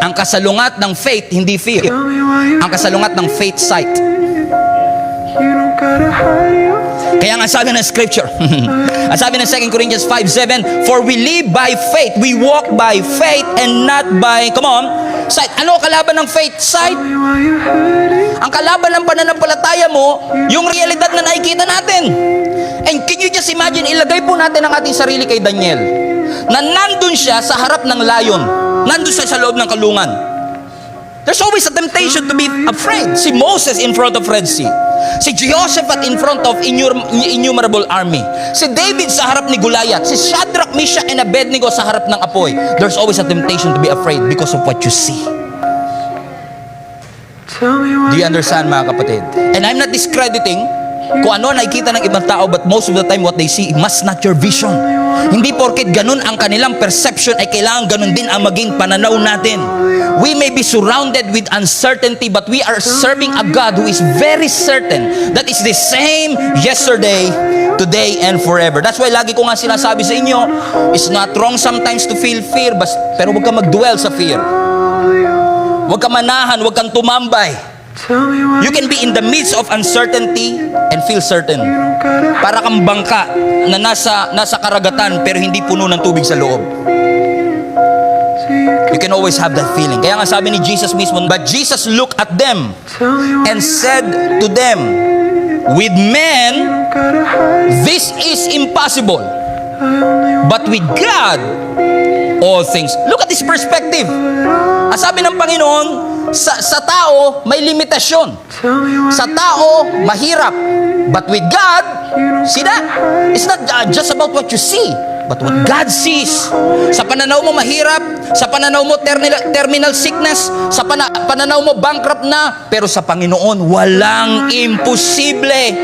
Ang kasalungat ng faith, hindi fear. Ang kasalungat ng faith, sight. Kaya nga sabi ng scripture, at sabi ng 2 Corinthians 5:7, for we live by faith, we walk by faith and not by, come on, sight. Ano kalaban ng faith? Sight. Ang kalaban ng pananampalataya mo, yung realidad na nakikita natin. And can you just imagine, ilagay po natin ang ating sarili kay Daniel, na nandun siya sa harap ng lion, nandun siya sa loob ng kulungan. There's always a temptation to be afraid. Si Moses in front of Red Sea. Si Jehoshaphat in front of innumerable army. Si David sa harap ni Goliath. Si Shadrach, Meshach, and Abednego sa harap ng apoy. There's always a temptation to be afraid because of what you see. Do you understand, mga kapatid? And I'm not discrediting kung ano nakikita ng ibang tao, but most of the time what they see must not your vision. Hindi porket ganun ang kanilang perception ay kailangan ganun din ang maging pananaw natin. We may be surrounded with uncertainty, but we are serving a God who is very certain that is the same yesterday, today, and forever. That's why lagi ko nga sinasabi sa inyo, it's not wrong sometimes to feel fear, pero huwag ka mag-dwell sa fear. Huwag ka manahan, huwag kang tumambay. You can be in the midst of uncertainty and feel certain. Para kang bangka na nasa karagatan pero hindi puno ng tubig sa loob. You can always have that feeling. Kaya nga sabi ni Jesus mismo, but Jesus looked at them and said to them, with men, this is impossible. But with God, all things. Look at this perspective. Ang sabi ng Panginoon, sa tao, may limitasyon. Sa tao, mahirap. But with God, see that? It's not just about what you see, but what God sees. Sa pananaw mo mahirap, sa pananaw mo terminal sickness, sa pananaw mo bankrupt na, pero sa Panginoon, walang imposible.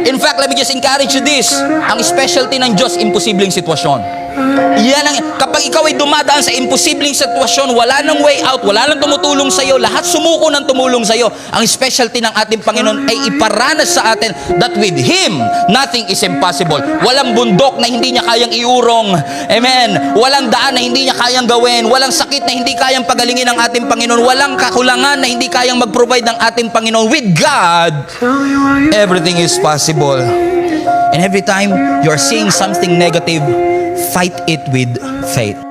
In fact, let me just encourage you this. Ang specialty ng Diyos, imposibleng sitwasyon. Yan ang, kapag ikaw ay dumadaan sa imposibleng sitwasyon, wala nang way out, wala nang tumutulong sa iyo, lahat sumuko ng tumulong sa iyo. Ang specialty ng ating Panginoon ay iparanas sa atin that with Him, nothing is impossible. Walang bundok na hindi niya kayang iurong. Amen. Walang daan na hindi niya kayang gawin. Walang sakit na hindi kayang pagalingin ng ating Panginoon. Walang kakulangan na hindi kayang mag-provide ng ating Panginoon. With God, everything is possible. And every time you are seeing something negative, fight it with faith.